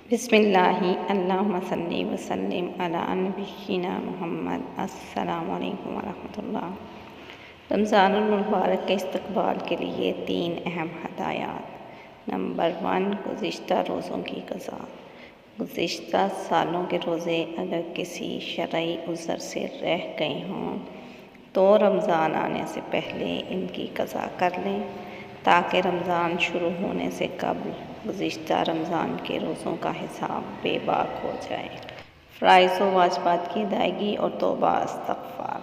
بسم اللہ اللہم صلی وسلم علی نبینا محمد۔ السلام علیکم ورحمۃ اللہ۔ رمضان المبارک کے استقبال کے لیے 3 اہم ہدایات۔ نمبر 1، گزشتہ روزوں کی قضا۔ گزشتہ سالوں کے روزے اگر کسی شرعی عذر سے رہ گئے ہوں تو رمضان آنے سے پہلے ان کی قضا کر لیں تاکہ رمضان شروع ہونے سے قبل گزشتہ رمضان کے روزوں کا حساب بے باک ہو جائے۔ فرائض و واجبات کی ادائیگی اور توبہ استغفار۔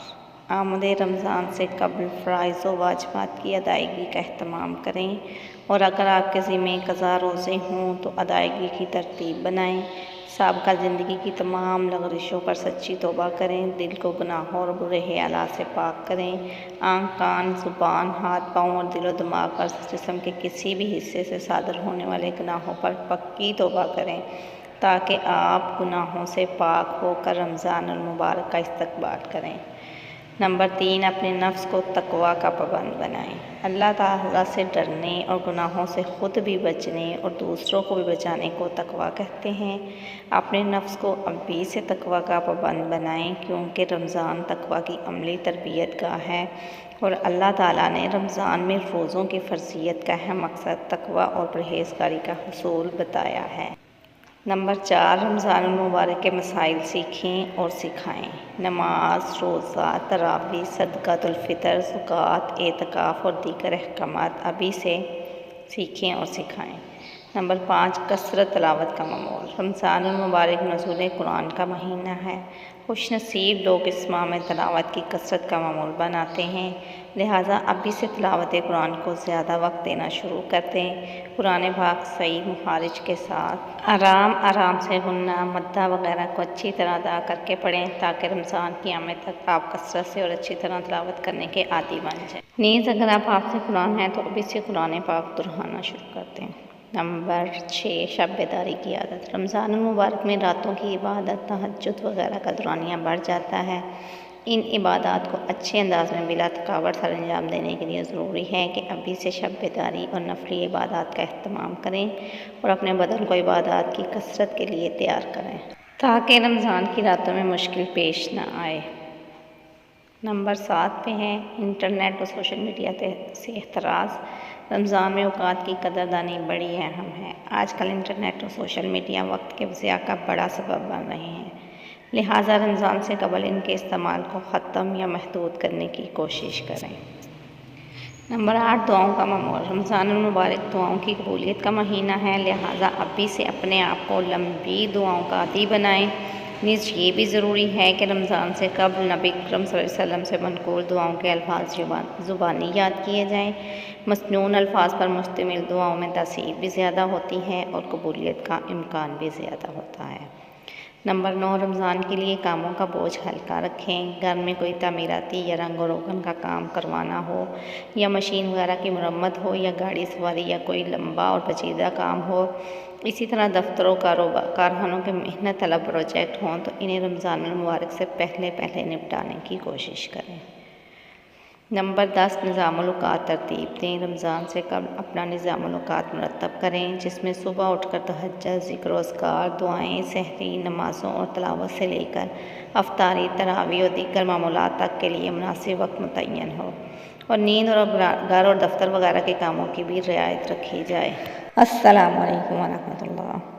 آمد رمضان سے قبل فرائض و واجبات کی ادائیگی کا اہتمام کریں، اور اگر آپ کے ذمہ قضا روزے ہوں تو ادائیگی کی ترتیب بنائیں۔ سابقہ زندگی کی تمام لغزشوں پر سچی توبہ کریں، دل کو گناہوں اور برے خیالات سے پاک کریں، آنکھ، کان، زبان، ہاتھ، پاؤں اور دل و دماغ اور جسم کے کسی بھی حصے سے صادر ہونے والے گناہوں پر پکی توبہ کریں تاکہ آپ گناہوں سے پاک ہو کر رمضان المبارک کا استقبال کریں۔ نمبر 3، اپنے نفس کو تقویٰ کا پابند بنائیں۔ اللہ تعالیٰ سے ڈرنے اور گناہوں سے خود بھی بچنے اور دوسروں کو بھی بچانے کو تقویٰ کہتے ہیں۔ اپنے نفس کو ابھی سے تقویٰ کا پابند بنائیں، کیونکہ رمضان تقویٰ کی عملی تربیت گاہ ہے، اور اللہ تعالیٰ نے رمضان میں روزوں کی فرضیت کا اہم مقصد تقویٰ اور پرہیزگاری کا حصول بتایا ہے۔ نمبر 4، رمضان المبارک کے مسائل سیکھیں اور سکھائیں۔ نماز، روزہ، تراویح، صدقۃ الفطر، زکوٰۃ، اعتکاف اور دیگر احکامات ابھی سے سیکھیں اور سکھائیں۔ نمبر 5، کثرت تلاوت کا معمول۔ رمضان المبارک نزول قرآن کا مہینہ ہے۔ خوش نصیب لوگ اس ماہ میں تلاوت کی کثرت کا معمول بناتے ہیں، لہٰذا ابھی سے تلاوت قرآن کو زیادہ وقت دینا شروع کر دیں۔ قرآن پاک صحیح مخارج کے ساتھ آرام سے غنہ، مدہ وغیرہ کو اچھی طرح ادا کر کے پڑھیں تاکہ رمضان کی آمد تک آپ کثرت سے اور اچھی طرح تلاوت کرنے کے عادی بن جائیں۔ نیز اگر آپ حافظ قرآن ہیں تو ابھی سے قرآن پاک دہرانا شروع کر دیں۔ نمبر 6، شب بیداری کی عادت۔ رمضان المبارک میں راتوں کی عبادت، تہجد وغیرہ کا دورانیہ بڑھ جاتا ہے۔ ان عبادات کو اچھے انداز میں بلا تھکاوٹ سر انجام دینے کے لیے ضروری ہے کہ ابھی سے شب بیداری اور نفلی عبادات کا اہتمام کریں اور اپنے بدن کو عبادات کی کثرت کے لیے تیار کریں تاکہ رمضان کی راتوں میں مشکل پیش نہ آئے۔ نمبر 7 پہ ہے انٹرنیٹ اور سوشل میڈیا سے احتراز۔ رمضان میں اوقات کی قدردانی بڑی اہم ہے۔ آج کل انٹرنیٹ اور سوشل میڈیا وقت کے ضیاع کا بڑا سبب بن رہے ہیں، لہٰذا رمضان سے قبل ان کے استعمال کو ختم یا محدود کرنے کی کوشش کریں۔ نمبر 8، دعاؤں کا معمول۔ رمضان المبارک دعاؤں کی قبولیت کا مہینہ ہے، لہٰذا ابھی سے اپنے آپ کو لمبی دعاؤں کا عادی بنائیں۔ نیز یہ بھی ضروری ہے کہ رمضان سے قبل نبی اکرم صلی اللہ علیہ وسلم سے منقول دعاؤں کے الفاظ زبانی یاد کیے جائیں۔ مسنون الفاظ پر مشتمل دعاؤں میں تاثیر بھی زیادہ ہوتی ہے اور قبولیت کا امکان بھی زیادہ ہوتا ہے۔ نمبر 9، رمضان کے لیے کاموں کا بوجھ ہلکا رکھیں۔ گھر میں کوئی تعمیراتی یا رنگ و روغن کا کام کروانا ہو، یا مشین وغیرہ کی مرمت ہو، یا گاڑی سواری یا کوئی لمبا اور پیچیدہ کام ہو، اسی طرح دفتروں، کارخانوں کے محنت طلب پروجیکٹ ہوں تو انہیں رمضان المبارک سے پہلے نپٹانے کی کوشش کریں۔ نمبر 10، نظام الاوقات ترتیب دیں۔ رمضان سے قبل اپنا نظام الاوقات مرتب کریں، جس میں صبح اٹھ کر تہجد، ذکر و اذکار، دعائیں، سحری نمازوں اور تلاوت سے لے کر افطاری، تراویح اور دیگر معمولات تک کے لیے مناسب وقت متعین ہو، اور نیند اور گھر اور دفتر وغیرہ کے کاموں کی بھی رعایت رکھی جائے۔ السلام علیکم ورحمۃ اللہ۔